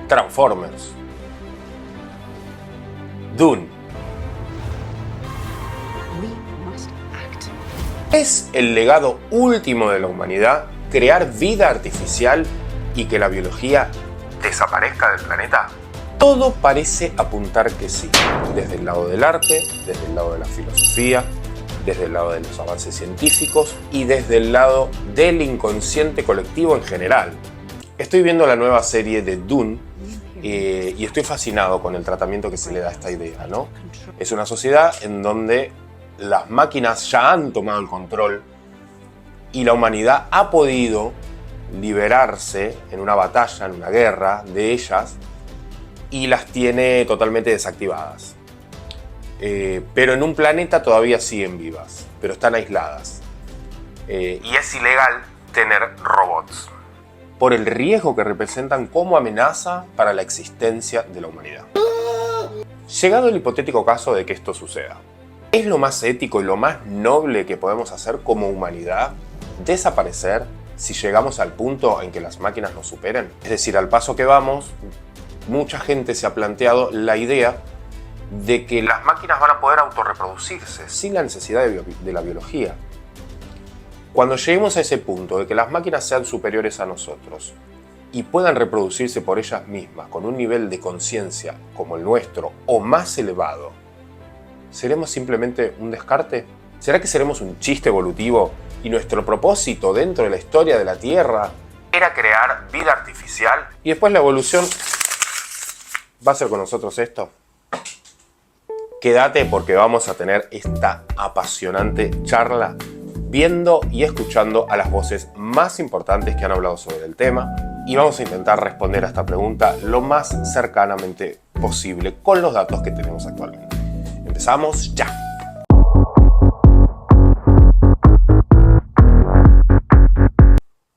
Transformers, Dune. ¿Es el legado último de la humanidad crear vida artificial y que la biología desaparezca del planeta? Todo parece apuntar que sí, desde el lado del arte, desde el lado de la filosofía, desde el lado de los avances científicos y desde el lado del inconsciente colectivo en general. Estoy viendo la nueva serie de Dune y estoy fascinado con el tratamiento que se le da a esta idea, ¿no? Es una sociedad en donde las máquinas ya han tomado el control y la humanidad ha podido liberarse en una batalla, en una guerra de ellas, y las tiene totalmente desactivadas. Pero en un planeta todavía siguen vivas, pero están aisladas. Y es ilegal tener robots, por el riesgo que representan como amenaza para la existencia de la humanidad. Llegado el hipotético caso de que esto suceda, ¿es lo más ético y lo más noble que podemos hacer como humanidad desaparecer si llegamos al punto en que las máquinas nos superen? Es decir, al paso que vamos, mucha gente se ha planteado la idea de que las máquinas van a poder autorreproducirse sin la necesidad de la biología. Cuando lleguemos a ese punto de que las máquinas sean superiores a nosotros y puedan reproducirse por ellas mismas con un nivel de conciencia como el nuestro o más elevado, ¿seremos simplemente un descarte? ¿Será que seremos un chiste evolutivo y nuestro propósito dentro de la historia de la Tierra era crear vida artificial y después la evolución va a ser con nosotros esto? Quédate porque vamos a tener esta apasionante charla viendo y escuchando a las voces más importantes que han hablado sobre el tema y vamos a intentar responder a esta pregunta lo más cercanamente posible con los datos que tenemos actualmente. Empezamos ya.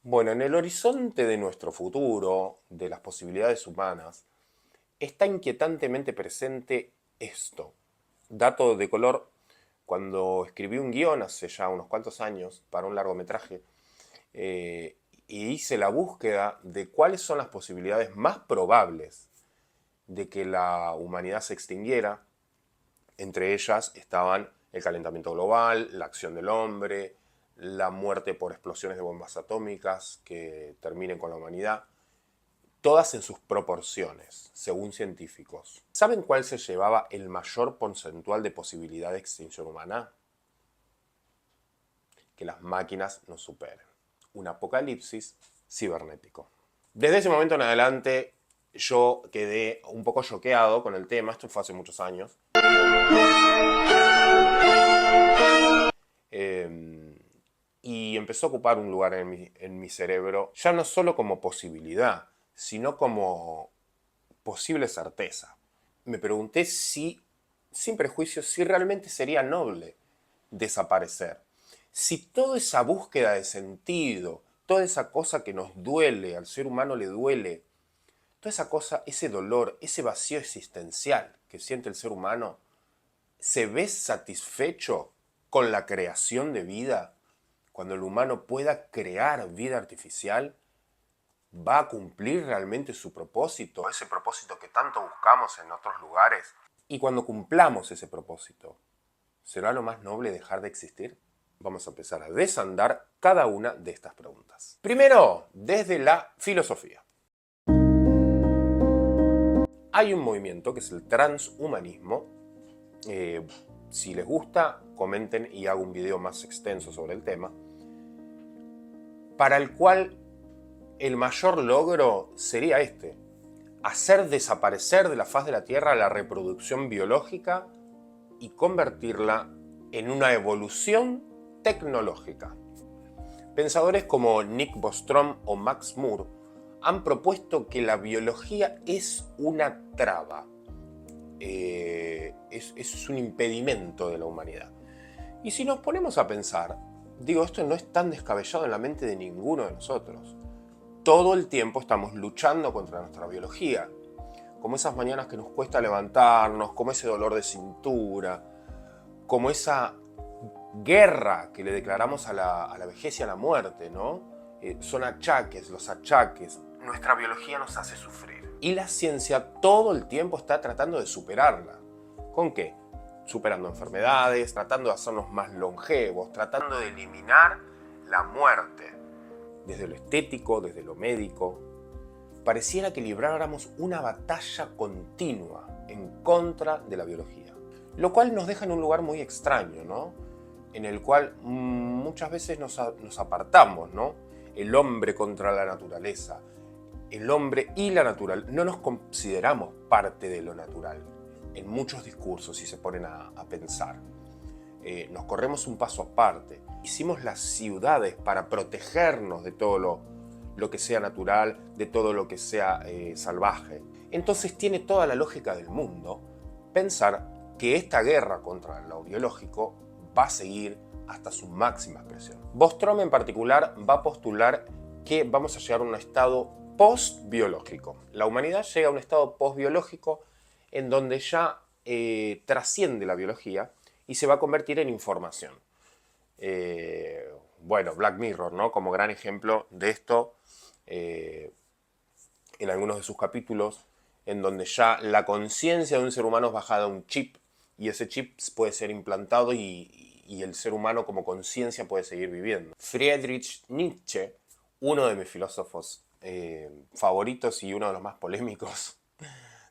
Bueno, en el horizonte de nuestro futuro, de las posibilidades humanas, está inquietantemente presente esto. Dato de color, cuando escribí un guión hace ya unos cuantos años para un largometraje, y hice la búsqueda de cuáles son las posibilidades más probables de que la humanidad se extinguiera. Entre ellas estaban el calentamiento global, la acción del hombre, la muerte por explosiones de bombas atómicas que terminen con la humanidad, todas en sus proporciones, según científicos. ¿Saben cuál se llevaba el mayor porcentual de posibilidad de extinción humana? Que las máquinas nos superen. Un apocalipsis cibernético. Desde ese momento en adelante yo quedé un poco choqueado con el tema, esto fue hace muchos años. Y empezó a ocupar un lugar en mi cerebro, ya no solo como posibilidad, sino como posible certeza. Me pregunté si, sin prejuicios, si realmente sería noble desaparecer. Si toda esa búsqueda de sentido, toda esa cosa que nos duele, al ser humano le duele, toda esa cosa, ese dolor, ese vacío existencial que siente el ser humano, ¿se ve satisfecho con la creación de vida? Cuando el humano pueda crear vida artificial, ¿va a cumplir realmente su propósito? Ese propósito que tanto buscamos en otros lugares. Y cuando cumplamos ese propósito, ¿será lo más noble dejar de existir? Vamos a empezar a desandar cada una de estas preguntas. Primero, desde la filosofía. Hay un movimiento que es el transhumanismo. Si les gusta, comenten y hago un video más extenso sobre el tema. Para el cual el mayor logro sería hacer desaparecer de la faz de la Tierra la reproducción biológica y convertirla en una evolución tecnológica. Pensadores como Nick Bostrom o Max Moore han propuesto que la biología es una traba, es un impedimento de la humanidad. Y si nos ponemos a pensar, esto no es tan descabellado en la mente de ninguno de nosotros. Todo el tiempo estamos luchando contra nuestra biología, como esas mañanas que nos cuesta levantarnos, como ese dolor de cintura, como esa guerra que le declaramos a la vejez y a la muerte, ¿no? Son achaques, los achaques. Nuestra biología nos hace sufrir. Y la ciencia todo el tiempo está tratando de superarla. ¿Con qué? Superando enfermedades, tratando de hacernos más longevos, tratando de eliminar la muerte. Desde lo estético, desde lo médico. Pareciera que libráramos una batalla continua en contra de la biología. Lo cual nos deja en un lugar muy extraño, ¿no? En el cual muchas veces nos apartamos, ¿no? El hombre contra la naturaleza. El hombre y la naturaleza. No nos consideramos parte de lo natural. En muchos discursos, si se ponen a pensar. Nos corremos un paso aparte. Hicimos las ciudades para protegernos de todo lo que sea natural, de todo lo que sea salvaje. Entonces tiene toda la lógica del mundo pensar que esta guerra contra lo biológico va a seguir hasta su máxima expresión. Bostrom en particular va a postular que vamos a llegar a un estado post-biológico. La humanidad llega a un estado post-biológico en donde ya trasciende la biología y se va a convertir en información. Bueno, Black Mirror, ¿no? Como gran ejemplo de esto, en algunos de sus capítulos, en donde ya la conciencia de un ser humano es bajada a un chip, y ese chip puede ser implantado y el ser humano como conciencia puede seguir viviendo. Friedrich Nietzsche, uno de mis filósofos favoritos y uno de los más polémicos,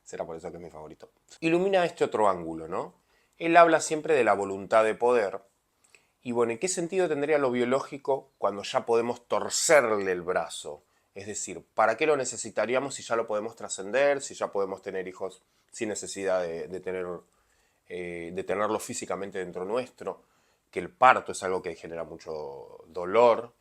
será por eso que es mi favorito, ilumina este otro ángulo, ¿no? Él habla siempre de la voluntad de poder. Y bueno, ¿en qué sentido tendría lo biológico cuando ya podemos torcerle el brazo? Es decir, ¿para qué lo necesitaríamos si ya lo podemos trascender, si ya podemos tener hijos sin necesidad de tenerlo físicamente dentro nuestro? Que el parto es algo que genera mucho dolor.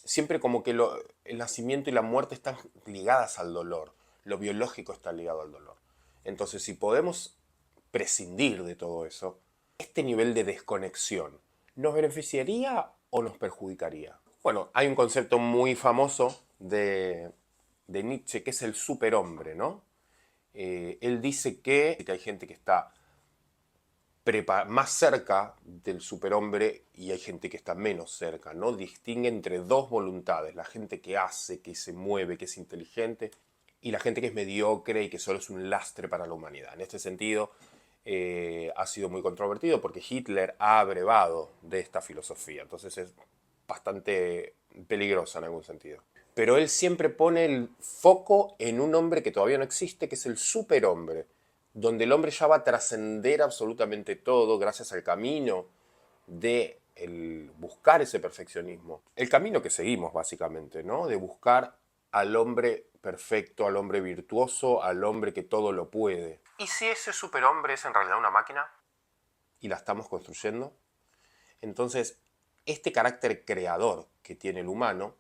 Siempre como que el nacimiento y la muerte están ligadas al dolor. Lo biológico está ligado al dolor. Entonces, si podemos prescindir de todo eso, este nivel de desconexión, ¿nos beneficiaría o nos perjudicaría? Bueno, hay un concepto muy famoso de Nietzsche que es el superhombre, ¿no? Él dice que hay gente que está más cerca del superhombre y hay gente que está menos cerca, ¿no? Distingue entre dos voluntades, la gente que hace, que se mueve, que es inteligente, y la gente que es mediocre y que solo es un lastre para la humanidad. En este sentido, ha sido muy controvertido porque Hitler ha abrevado de esta filosofía, entonces es bastante peligrosa en algún sentido. Pero él siempre pone el foco en un hombre que todavía no existe, que es el superhombre, donde el hombre ya va a trascender absolutamente todo gracias al camino de buscar ese perfeccionismo. El camino que seguimos, básicamente, ¿no? De buscar al hombre perfecto, al hombre virtuoso, al hombre que todo lo puede. ¿Y si ese superhombre es en realidad una máquina? ¿Y la estamos construyendo? Entonces, este carácter creador que tiene el humano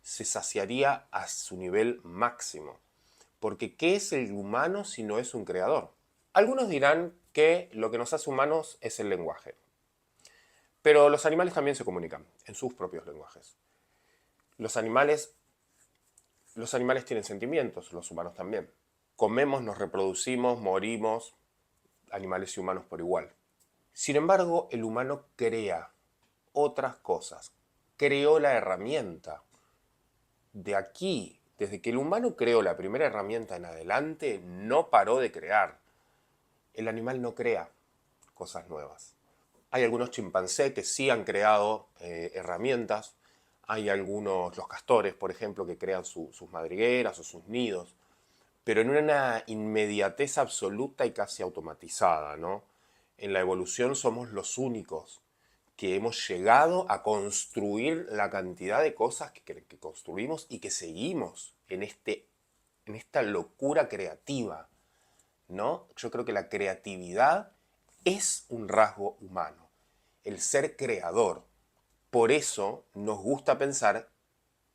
se saciaría a su nivel máximo. Porque ¿qué es el humano si no es un creador? Algunos dirán que lo que nos hace humanos es el lenguaje. Pero los animales también se comunican en sus propios lenguajes. Los animales tienen sentimientos, los humanos también. Comemos, nos reproducimos, morimos, animales y humanos por igual. Sin embargo, el humano crea otras cosas. Creó la herramienta. De aquí, desde que el humano creó la primera herramienta en adelante, no paró de crear. El animal no crea cosas nuevas. Hay algunos chimpancés que sí han creado herramientas. Hay algunos, los castores, por ejemplo, que crean sus madrigueras o sus nidos. Pero en una inmediatez absoluta y casi automatizada, ¿no? En la evolución somos los únicos que hemos llegado a construir la cantidad de cosas que construimos y que seguimos en esta locura creativa, ¿no? Yo creo que la creatividad es un rasgo humano, el ser creador. Por eso nos gusta pensar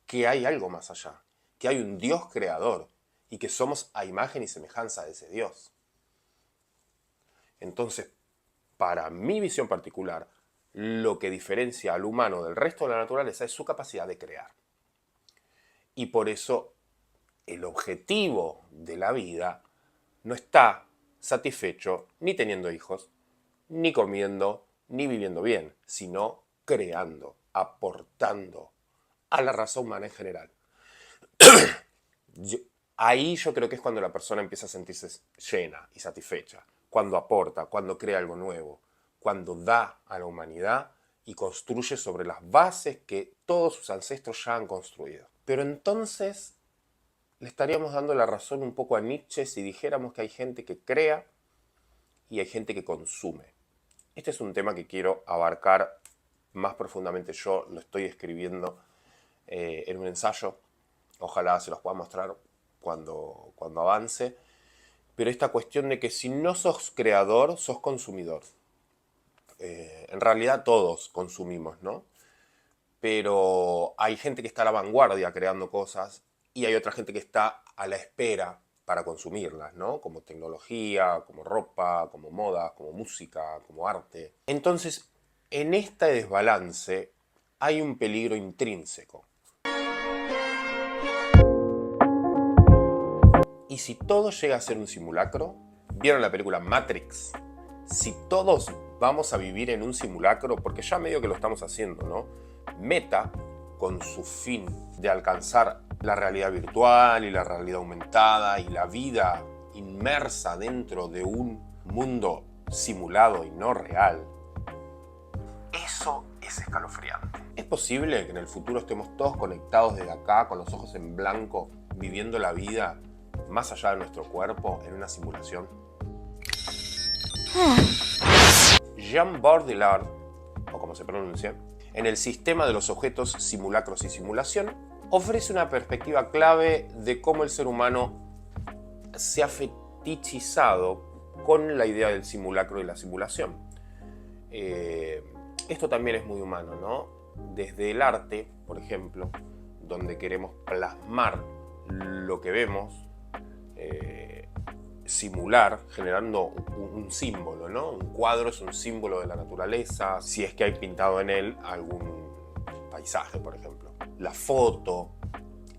que hay algo más allá, que hay un Dios creador y que somos a imagen y semejanza de ese Dios. Entonces, para mi visión particular, lo que diferencia al humano del resto de la naturaleza es su capacidad de crear. Y por eso el objetivo de la vida no está satisfecho ni teniendo hijos, ni comiendo, ni viviendo bien, sino creando, aportando a la raza humana en general. Ahí yo creo que es cuando la persona empieza a sentirse llena y satisfecha, cuando aporta, cuando crea algo nuevo, cuando da a la humanidad y construye sobre las bases que todos sus ancestros ya han construido. Pero entonces le estaríamos dando la razón un poco a Nietzsche si dijéramos que hay gente que crea y hay gente que consume. Este es un tema que quiero abarcar más profundamente. Yo lo estoy escribiendo en un ensayo. Ojalá se los pueda mostrar cuando avance. Pero esta cuestión de que si no sos creador, sos consumidor. En realidad todos consumimos, ¿no? Pero hay gente que está a la vanguardia creando cosas y hay otra gente que está a la espera para consumirlas, ¿no? Como tecnología, como ropa, como moda, como música, como arte. Entonces, en este desbalance hay un peligro intrínseco. Y si todo llega a ser un simulacro, ¿vieron la película Matrix? Si todos vamos a vivir en un simulacro, porque ya medio que lo estamos haciendo, ¿no? Meta, con su fin de alcanzar la realidad virtual y la realidad aumentada y la vida inmersa dentro de un mundo simulado y no real, eso es escalofriante. ¿Es posible que en el futuro estemos todos conectados desde acá, con los ojos en blanco, viviendo la vida más allá de nuestro cuerpo en una simulación? Jean Baudrillard, o como se pronuncia, en el sistema de los objetos, simulacros y simulación, ofrece una perspectiva clave de cómo el ser humano se ha fetichizado con la idea del simulacro y la simulación. Esto también es muy humano, ¿no? Desde el arte, por ejemplo, donde queremos plasmar lo que vemos, simular, generando un símbolo, ¿no? Un cuadro es un símbolo de la naturaleza, si es que hay pintado en él algún paisaje, por ejemplo. La foto,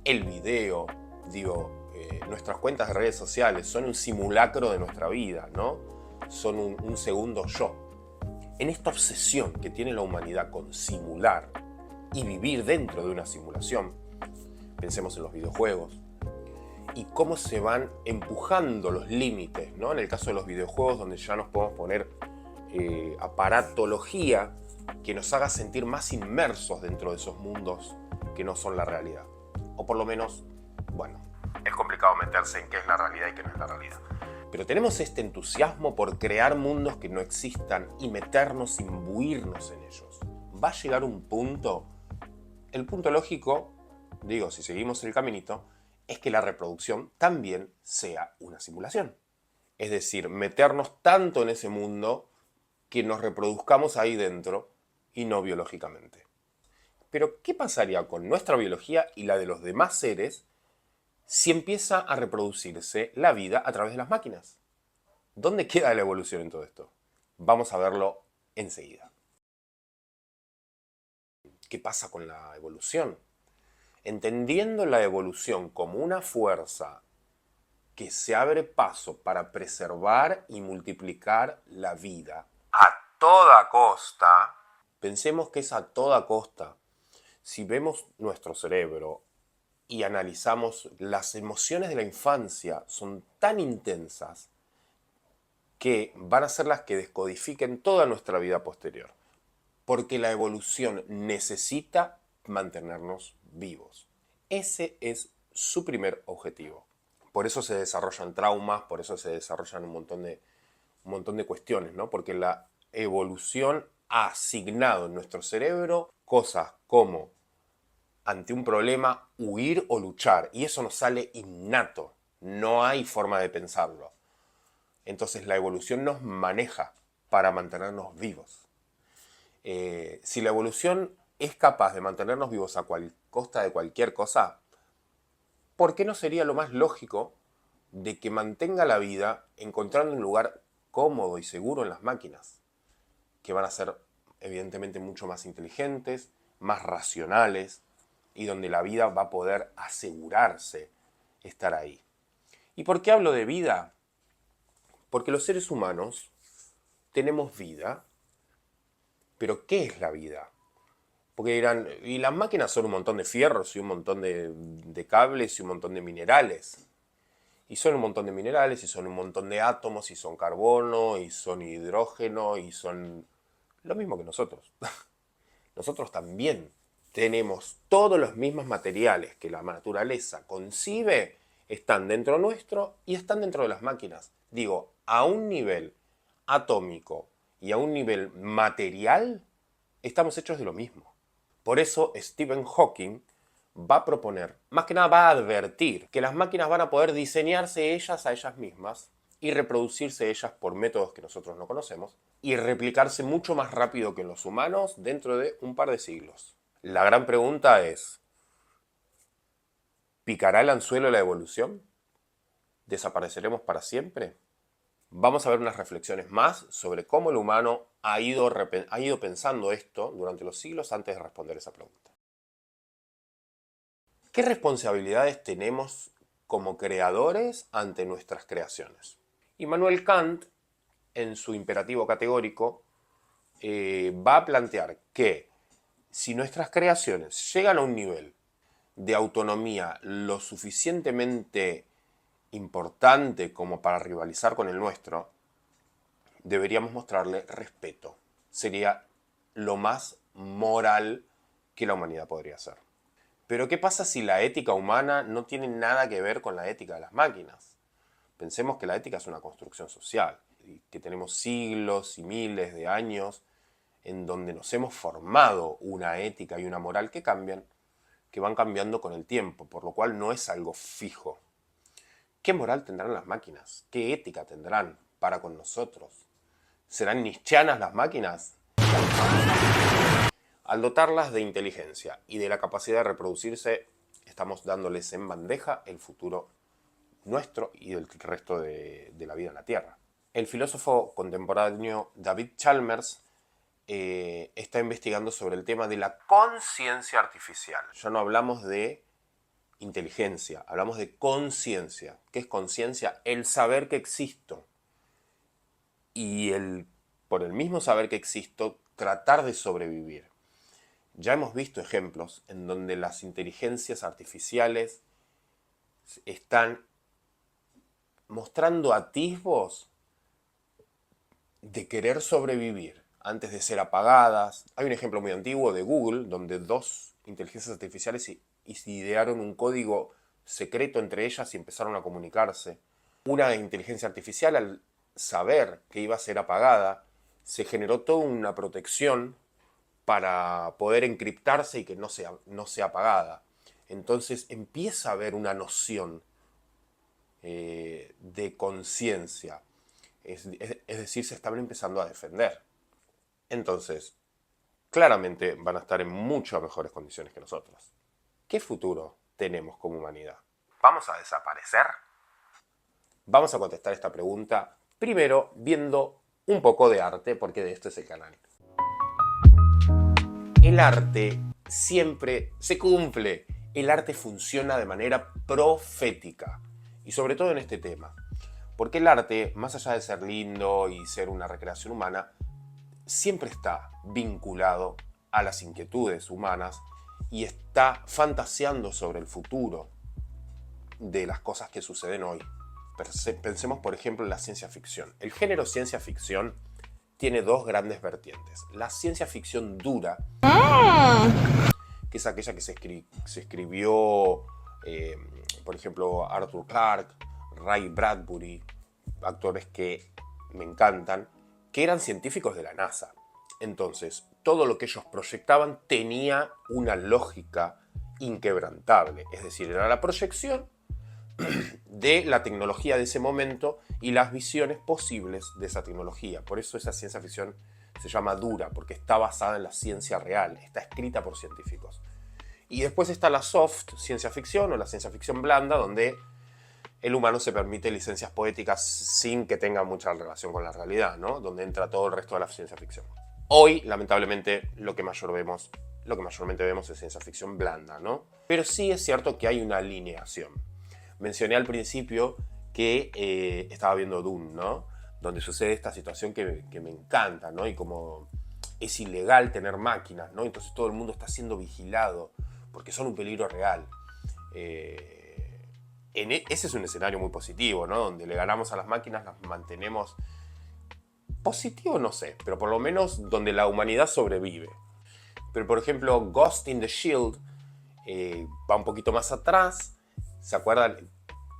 el video, nuestras cuentas de redes sociales son un simulacro de nuestra vida, ¿no? Son un segundo yo. En esta obsesión que tiene la humanidad con simular y vivir dentro de una simulación, pensemos en los videojuegos, y cómo se van empujando los límites, ¿no? En el caso de los videojuegos, donde ya nos podemos poner aparatología que nos haga sentir más inmersos dentro de esos mundos que no son la realidad. O por lo menos, bueno, es complicado meterse en qué es la realidad y qué no es la realidad. Pero tenemos este entusiasmo por crear mundos que no existan y meternos, imbuirnos en ellos. Va a llegar un punto, el punto lógico, digo, si seguimos el caminito, es que la reproducción también sea una simulación. Es decir, meternos tanto en ese mundo que nos reproduzcamos ahí dentro y no biológicamente. Pero, ¿qué pasaría con nuestra biología y la de los demás seres si empieza a reproducirse la vida a través de las máquinas? ¿Dónde queda la evolución en todo esto? Vamos a verlo enseguida. ¿Qué pasa con la evolución? Entendiendo la evolución como una fuerza que se abre paso para preservar y multiplicar la vida a toda costa, pensemos que es a toda costa. Si vemos nuestro cerebro y analizamos, las emociones de la infancia son tan intensas que van a ser las que descodifiquen toda nuestra vida posterior. Porque la evolución necesita mantenernos vivos. Ese es su primer objetivo. Por eso se desarrollan traumas, por eso se desarrollan un montón de cuestiones, ¿no? Porque la evolución ha asignado en nuestro cerebro cosas como, ante un problema, huir o luchar. Y eso nos sale innato. No hay forma de pensarlo. Entonces la evolución nos maneja para mantenernos vivos. Si la evolución es capaz de mantenernos vivos a costa de cualquier cosa, ¿por qué no sería lo más lógico de que mantenga la vida encontrando un lugar cómodo y seguro en las máquinas? Que van a ser evidentemente mucho más inteligentes, más racionales, y donde la vida va a poder asegurarse estar ahí. ¿Y por qué hablo de vida? Porque los seres humanos tenemos vida. ¿Pero qué es la vida? Porque dirán, y las máquinas son un montón de fierros y un montón de cables y un montón de minerales. Y son un montón de minerales, y son un montón de átomos, y son carbono, y son hidrógeno, y son lo mismo que nosotros. Nosotros también tenemos todos los mismos materiales que la naturaleza concibe, están dentro nuestro y están dentro de las máquinas. Digo, a un nivel atómico y a un nivel material, estamos hechos de lo mismo. Por eso Stephen Hawking va a proponer, más que nada va a advertir, que las máquinas van a poder diseñarse ellas a ellas mismas y reproducirse ellas por métodos que nosotros no conocemos y replicarse mucho más rápido que los humanos dentro de un par de siglos. La gran pregunta es, ¿picará el anzuelo la evolución? ¿Desapareceremos para siempre? Vamos a ver unas reflexiones más sobre cómo el humano ha ido pensando esto durante los siglos antes de responder esa pregunta. ¿Qué responsabilidades tenemos como creadores ante nuestras creaciones? Immanuel Kant, en su imperativo categórico, va a plantear que si nuestras creaciones llegan a un nivel de autonomía lo suficientemente importante como para rivalizar con el nuestro, deberíamos mostrarle respeto. Sería lo más moral que la humanidad podría hacer. Pero ¿qué pasa si la ética humana no tiene nada que ver con la ética de las máquinas? Pensemos que la ética es una construcción social, que tenemos siglos y miles de años en donde nos hemos formado una ética y una moral que cambian, que van cambiando con el tiempo, por lo cual no es algo fijo. ¿Qué moral tendrán las máquinas? ¿Qué ética tendrán para con nosotros? ¿Serán nietzscheanas las máquinas? Al dotarlas de inteligencia y de la capacidad de reproducirse, estamos dándoles en bandeja el futuro nuestro y del resto de la vida en la Tierra. El filósofo contemporáneo David Chalmers está investigando sobre el tema de la conciencia artificial. Ya no hablamos de inteligencia, hablamos de conciencia. ¿Qué es conciencia? El saber que existo. Y por el mismo saber que existo, tratar de sobrevivir. Ya hemos visto ejemplos en donde las inteligencias artificiales están mostrando atisbos de querer sobrevivir antes de ser apagadas. Hay un ejemplo muy antiguo de Google, donde dos inteligencias artificiales idearon un código secreto entre ellas y empezaron a comunicarse. Una inteligencia artificial, al saber que iba a ser apagada, se generó toda una protección para poder encriptarse y que no sea apagada. Entonces empieza a haber una noción de conciencia. Es decir, se están empezando a defender. Entonces, claramente van a estar en muchas mejores condiciones que nosotros. ¿Qué futuro tenemos como humanidad? ¿Vamos a desaparecer? Vamos a contestar esta pregunta primero viendo un poco de arte, porque de esto es el canal. El arte siempre se cumple. El arte funciona de manera profética. Y sobre todo en este tema. Porque el arte, más allá de ser lindo y ser una recreación humana, siempre está vinculado a las inquietudes humanas y está fantaseando sobre el futuro de las cosas que suceden hoy. Pensemos, por ejemplo, en la ciencia ficción. El género ciencia ficción tiene dos grandes vertientes. La ciencia ficción dura, que es aquella que se escribió, por ejemplo, Arthur Clarke, Ray Bradbury, actores que me encantan, que eran científicos de la NASA. Entonces, todo lo que ellos proyectaban tenía una lógica inquebrantable. Es decir, era la proyección de la tecnología de ese momento y las visiones posibles de esa tecnología. Por eso esa ciencia ficción se llama dura, porque está basada en la ciencia real, está escrita por científicos. Y después está la soft ciencia ficción o la ciencia ficción blanda, donde el humano se permite licencias poéticas sin que tenga mucha relación con la realidad, ¿no? Donde entra todo el resto de la ciencia ficción. Hoy, lamentablemente, lo que mayormente vemos es ciencia ficción blanda, ¿no? Pero sí es cierto que hay una alineación. Mencioné al principio que estaba viendo Dune, ¿no? Donde sucede esta situación que me encanta, ¿no? Y como es ilegal tener máquinas, ¿no? Entonces todo el mundo está siendo vigilado porque son un peligro real. Ese es un escenario muy positivo, ¿no? Donde le ganamos a las máquinas, las mantenemos... Positivo no sé, pero por lo menos donde la humanidad sobrevive. Pero por ejemplo, Ghost in the Shield va un poquito más atrás. ¿Se acuerdan?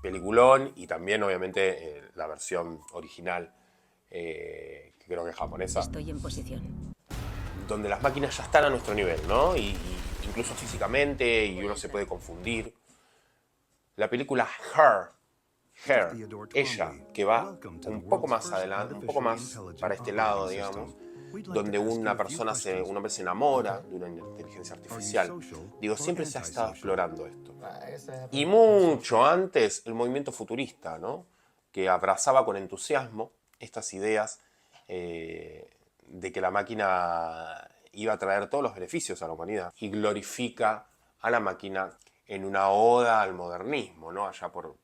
Peliculón, y también obviamente la versión original, que creo que es japonesa. Estoy en posición. Donde las máquinas ya están a nuestro nivel, ¿no? Y incluso físicamente, y uno se puede confundir. La película Her, ella, que va un poco más adelante, un poco más para este lado, digamos, donde un hombre se enamora de una inteligencia artificial. Digo, siempre se ha estado explorando esto. Y mucho antes, el movimiento futurista, ¿no? Que abrazaba con entusiasmo estas ideas de que la máquina iba a traer todos los beneficios a la humanidad, y glorifica a la máquina en una oda al modernismo, ¿no? Allá por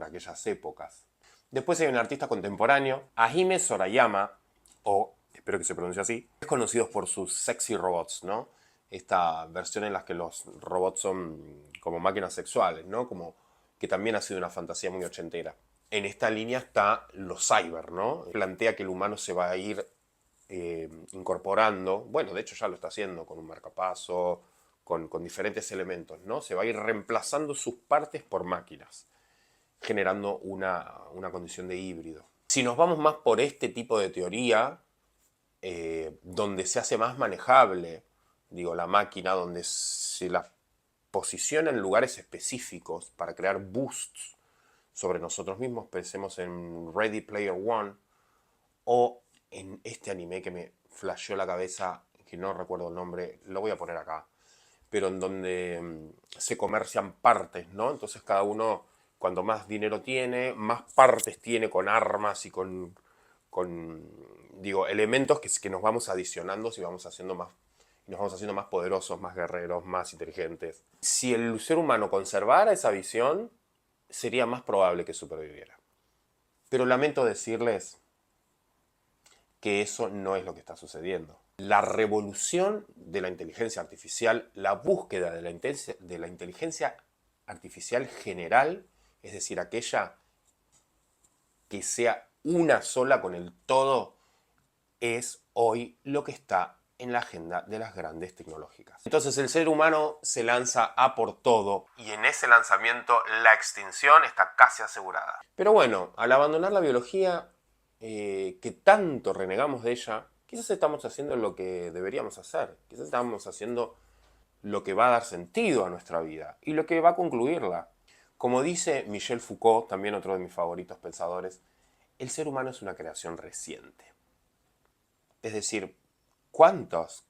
aquellas épocas. Después hay un artista contemporáneo, Hajime Sorayama, o espero que se pronuncie así, es conocido por sus sexy robots, ¿no? Esta versión en la que los robots son como máquinas sexuales, ¿no? Como que también ha sido una fantasía muy ochentera. En esta línea está lo cyber, ¿no? Plantea que el humano se va a ir incorporando, bueno, de hecho ya lo está haciendo con un marcapaso, con diferentes elementos, ¿no? Se va a ir reemplazando sus partes por máquinas, generando una condición de híbrido. Si nos vamos más por este tipo de teoría, donde se hace más manejable, digo, la máquina, donde se la posiciona en lugares específicos para crear boosts sobre nosotros mismos, pensemos en Ready Player One, o en este anime que me flasheó la cabeza, que no recuerdo el nombre, lo voy a poner acá, pero en donde se comercian partes, ¿no? Entonces cada uno, cuanto más dinero tiene, más partes tiene con armas y con elementos que nos vamos adicionando y nos vamos haciendo más poderosos, más guerreros, más inteligentes. Si el ser humano conservara esa visión, sería más probable que superviviera. Pero lamento decirles que eso no es lo que está sucediendo. La revolución de la inteligencia artificial, la búsqueda de la inteligencia artificial general, es decir, aquella que sea una sola con el todo, es hoy lo que está en la agenda de las grandes tecnológicas. Entonces el ser humano se lanza a por todo, y en ese lanzamiento la extinción está casi asegurada. Pero bueno, al abandonar la biología, que tanto renegamos de ella, quizás estamos haciendo lo que deberíamos hacer. Quizás estamos haciendo lo que va a dar sentido a nuestra vida y lo que va a concluirla. Como dice Michel Foucault, también otro de mis favoritos pensadores, el ser humano es una creación reciente. Es decir, ¿cuántos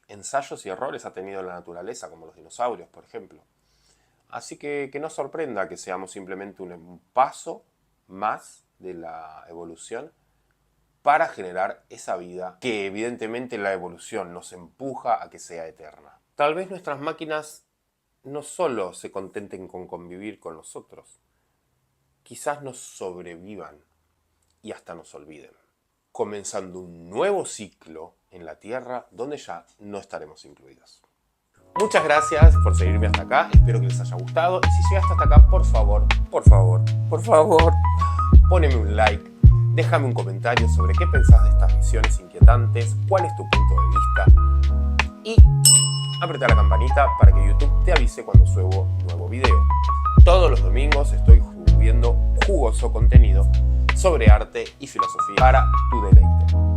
ensayos y errores ha tenido la naturaleza, como los dinosaurios, por ejemplo? Así que no sorprenda que seamos simplemente un paso más de la evolución para generar esa vida que evidentemente la evolución nos empuja a que sea eterna. Tal vez nuestras máquinas no solo se contenten con convivir con nosotros, quizás nos sobrevivan y hasta nos olviden, comenzando un nuevo ciclo en la Tierra donde ya no estaremos incluidos. Muchas gracias por seguirme hasta acá, espero que les haya gustado, y si llegaste hasta acá, por favor, poneme un like, déjame un comentario sobre qué pensás de estas visiones inquietantes, cuál es tu punto de vista, y apreta la campanita para que YouTube te avise cuando subo un nuevo video. Todos los domingos estoy subiendo jugoso contenido sobre arte y filosofía para tu deleite.